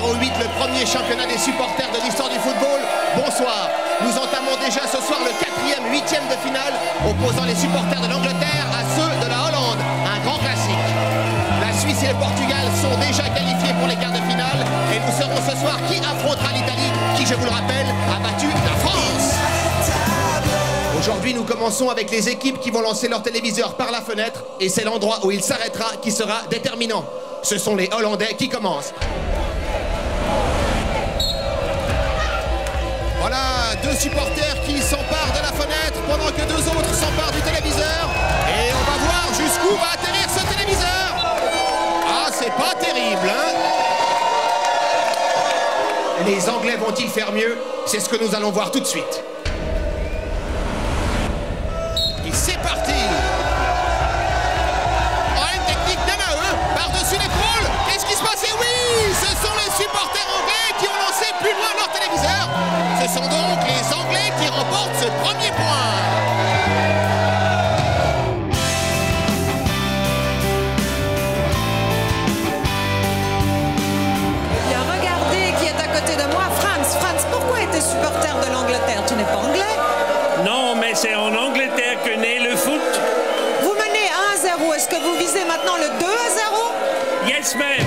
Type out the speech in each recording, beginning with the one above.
08, le premier championnat des supporters de l'histoire du football. Bonsoir. Nous entamons déjà ce soir le 4e, 8e de finale, opposant les supporters de l'Angleterre à ceux de la Hollande. Un grand classique. La Suisse et le Portugal sont déjà qualifiés pour les quarts de finale. Et nous saurons ce soir qui affrontera l'Italie, qui, je vous le rappelle, a battu la France. Aujourd'hui, nous commençons avec les équipes qui vont lancer leur téléviseur par la fenêtre. Et c'est l'endroit où il s'arrêtera qui sera déterminant. Ce sont les Hollandais qui commencent. Voilà, deux supporters qui s'emparent de la fenêtre pendant que deux autres s'emparent du téléviseur. Et on va voir jusqu'où va atterrir ce téléviseur. Ah, c'est pas terrible, hein? Les Anglais vont-ils faire mieux? C'est ce que nous allons voir tout de suite. Et c'est parti! Oh, une technique d'Anae par-dessus l'épaule. Qu'est-ce qui se passe? Et oui, ce sont les supporters anglais qui ont lancé plus loin leur téléviseur. Ce sont donc les Anglais qui remportent ce premier point. Bien, regardez qui est à côté de moi, Franz. Franz, pourquoi es-tu supporter de l'Angleterre? Tu n'es pas anglais? Non, mais c'est en Angleterre que naît le foot. Vous menez 1-0. Est-ce que vous visez maintenant le 2-0? Yes, ma'am.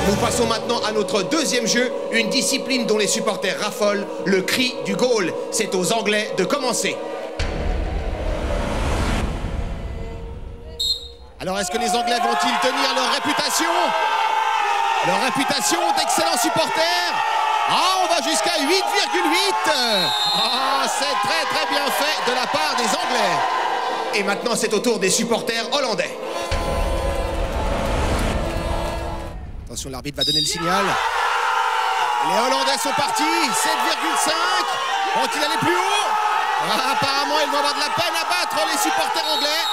Nous passons maintenant à notre deuxième jeu, une discipline dont les supporters raffolent, le cri du goal. C'est aux Anglais de commencer. Alors, est-ce que les Anglais vont-ils tenir leur réputation? Leur réputation d'excellents supporters? Ah, on va jusqu'à 8,8. Ah, c'est très très bien fait de la part des Anglais. Et maintenant, c'est au tour des supporters hollandais. Attention, l'arbitre va donner le signal. Les Hollandais sont partis. 7,5. Vont-ils aller plus haut? Ah, apparemment, ils vont avoir de la peine à battre les supporters anglais.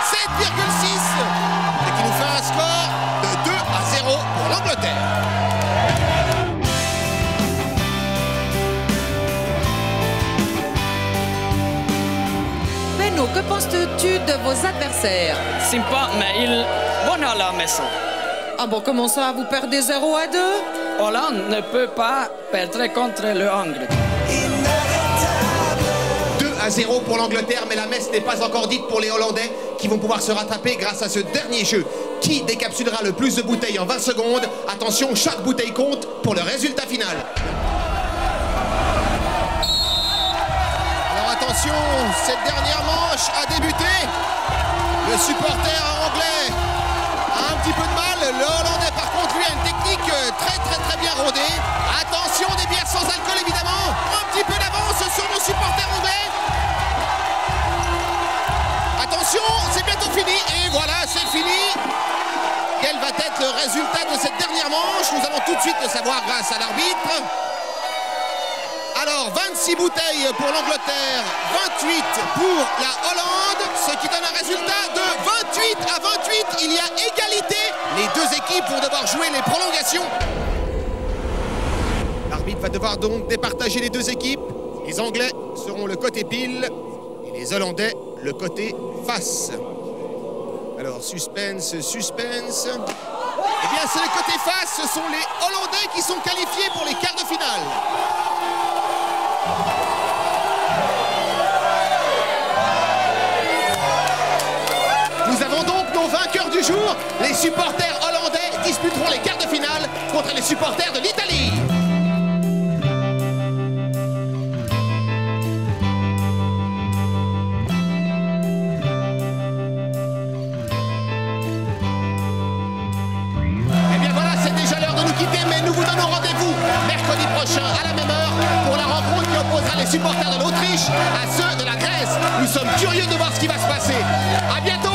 7,6. Et qui nous fait un score de 2-0 pour l'Angleterre. Benno, que penses-tu de vos adversaires? Sympa, mais il bon à la maison. Ah bon, comment ça, vous perdez 0-2? Hollande ne peut pas perdre contre le Hongrie. 2-0 pour l'Angleterre, mais la messe n'est pas encore dite pour les Hollandais qui vont pouvoir se rattraper grâce à ce dernier jeu. Qui décapsulera le plus de bouteilles en 20 secondes? Attention, chaque bouteille compte pour le résultat final. Alors attention, cette dernière manche a débuté. Le supporter anglais a un petit peu de mal. Le Hollandais, par contre, lui, a une technique très bien rodée. Attention, des bières sans alcool, évidemment. Un petit peu d'avance sur nos supporters anglais. Attention, c'est bientôt fini. Et voilà, c'est fini. Quel va être le résultat de cette dernière manche? Nous allons tout de suite le savoir grâce à l'arbitre. Alors, 26 bouteilles pour l'Angleterre, 28 pour la Hollande, ce qui donne un résultat de 28-28. Il y a égalité. Les deux équipes vont devoir jouer les prolongations. L'arbitre va devoir donc départager les deux équipes. Les Anglais seront le côté pile et les Hollandais le côté face. Alors, suspense. Eh bien, c'est le côté face. Ce sont les Hollandais qui sont qualifiés pour les quarts de finale. Nous avons donc nos vainqueurs du jour. Les supporters hollandais disputeront les quarts de finale contre les supporters de l'Italie. Eh bien voilà, c'est déjà l'heure de nous quitter, mais nous vous donnons rendez-vous mercredi prochain à la même heure pour la rencontre qui opposera les supporters de l'Autriche à ceux de la Grèce. Nous sommes curieux de voir ce qui va se passer. À bientôt!